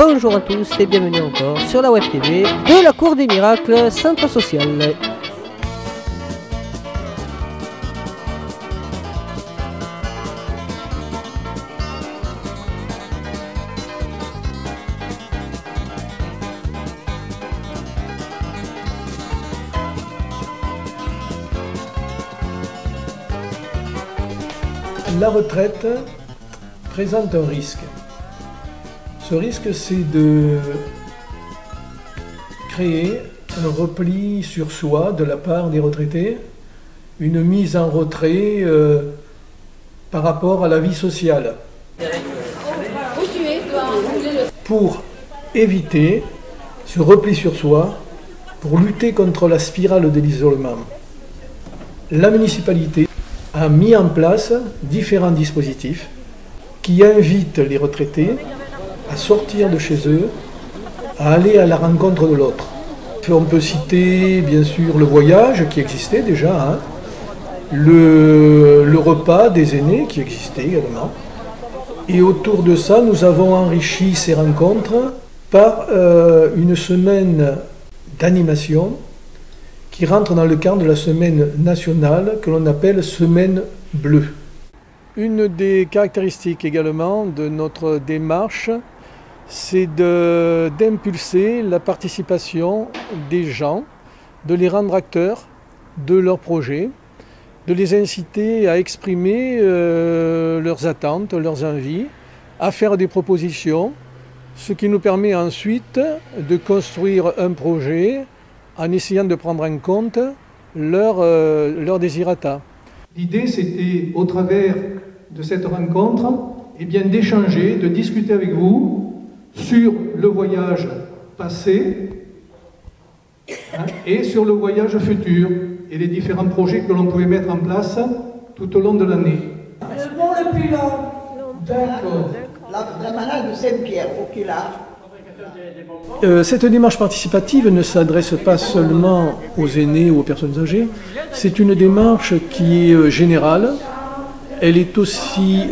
Bonjour à tous et bienvenue encore sur la Web TV de la Cour des Miracles, Centre Social. La retraite présente un risque. Ce risque, c'est de créer un repli sur soi de la part des retraités, une mise en retrait par rapport à la vie sociale. Pour éviter ce repli sur soi, pour lutter contre la spirale de l'isolement, la municipalité a mis en place différents dispositifs qui invitent les retraités à sortir de chez eux, à aller à la rencontre de l'autre. On peut citer bien sûr le voyage qui existait déjà, le repas des aînés qui existait également. Et autour de ça, nous avons enrichi ces rencontres par une semaine d'animation qui rentre dans le cadre de la semaine nationale que l'on appelle Semaine Bleue. Une des caractéristiques également de notre démarche, c'est d'impulser la participation des gens, de les rendre acteurs de leurs projets, de les inciter à exprimer leurs attentes, leurs envies, à faire des propositions, ce qui nous permet ensuite de construire un projet en essayant de prendre en compte leur désirata. L'idée, c'était, au travers de cette rencontre, d'échanger, de discuter avec vous sur le voyage passé et sur le voyage futur et les différents projets que l'on pouvait mettre en place tout au long de l'année. Le mot le plus long. D'accord. La malade de Saint-Pierre, au Kilar. Cette démarche participative ne s'adresse pas seulement aux aînés ou aux personnes âgées, c'est une démarche qui est générale, elle est aussi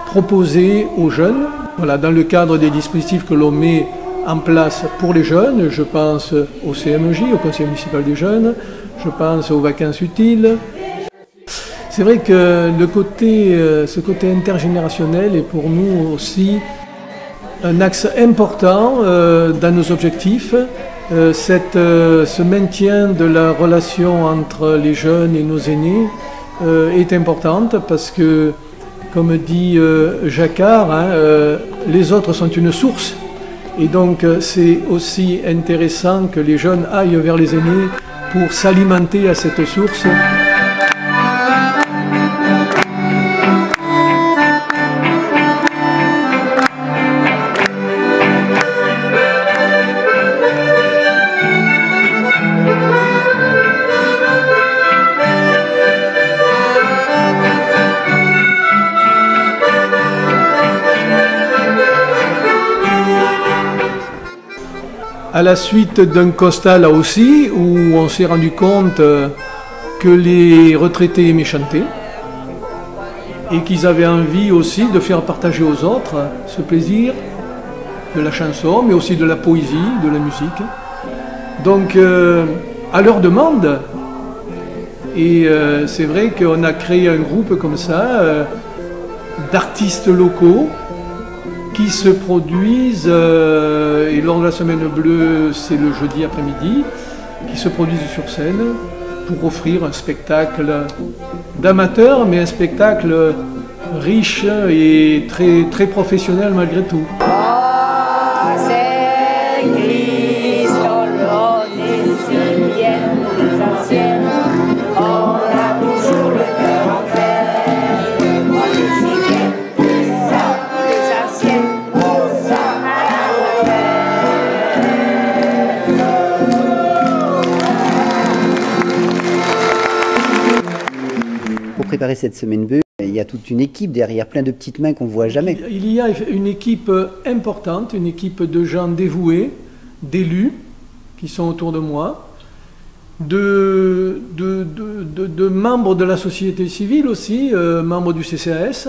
proposée aux jeunes, voilà, dans le cadre des dispositifs que l'on met en place pour les jeunes, je pense au CMJ, au Conseil municipal des jeunes, je pense aux vacances utiles. C'est vrai que ce côté intergénérationnel est pour nous aussi un axe important dans nos objectifs. Ce maintien de la relation entre les jeunes et nos aînés est importante parce que, comme dit Jacquard, les autres sont une source. Et donc c'est aussi intéressant que les jeunes aillent vers les aînés pour s'alimenter à cette source. À la suite d'un constat là aussi, où on s'est rendu compte que les retraités aimaient chanter et qu'ils avaient envie aussi de faire partager aux autres ce plaisir de la chanson, mais aussi de la poésie, de la musique. Donc, à leur demande, et c'est vrai qu'on a créé un groupe comme ça, d'artistes locaux, qui se produisent, et lors de la Semaine Bleue, c'est le jeudi après-midi, qui se produisent sur scène pour offrir un spectacle d'amateurs, mais un spectacle riche et très, très professionnel malgré tout. Pour préparer cette semaine bleue, il y a toute une équipe derrière, plein de petites mains qu'on ne voit jamais. Il y a une équipe importante, une équipe de gens dévoués, d'élus qui sont autour de moi, de membres de la société civile aussi, membres du CCAS.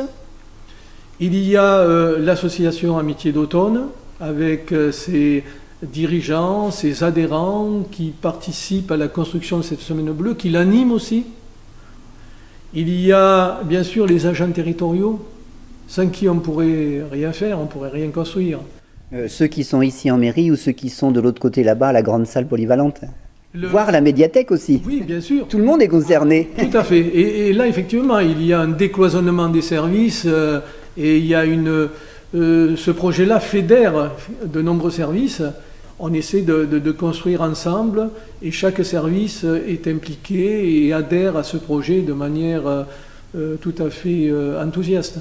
Il y a l'association Amitié d'Automne, avec ses dirigeants, ses adhérents qui participent à la construction de cette semaine bleue, qui l'animent aussi. Il y a bien sûr les agents territoriaux, sans qui on ne pourrait rien faire, on ne pourrait rien construire. Ceux qui sont ici en mairie ou ceux qui sont de l'autre côté là-bas, à la grande salle polyvalente. Voire la médiathèque aussi. Oui, bien sûr. Tout le monde est concerné. Tout à fait. Et là, effectivement, il y a un décloisonnement des services et il y a ce projet-là fédère de nombreux services. On essaie de construire ensemble et chaque service est impliqué et adhère à ce projet de manière tout à fait enthousiaste.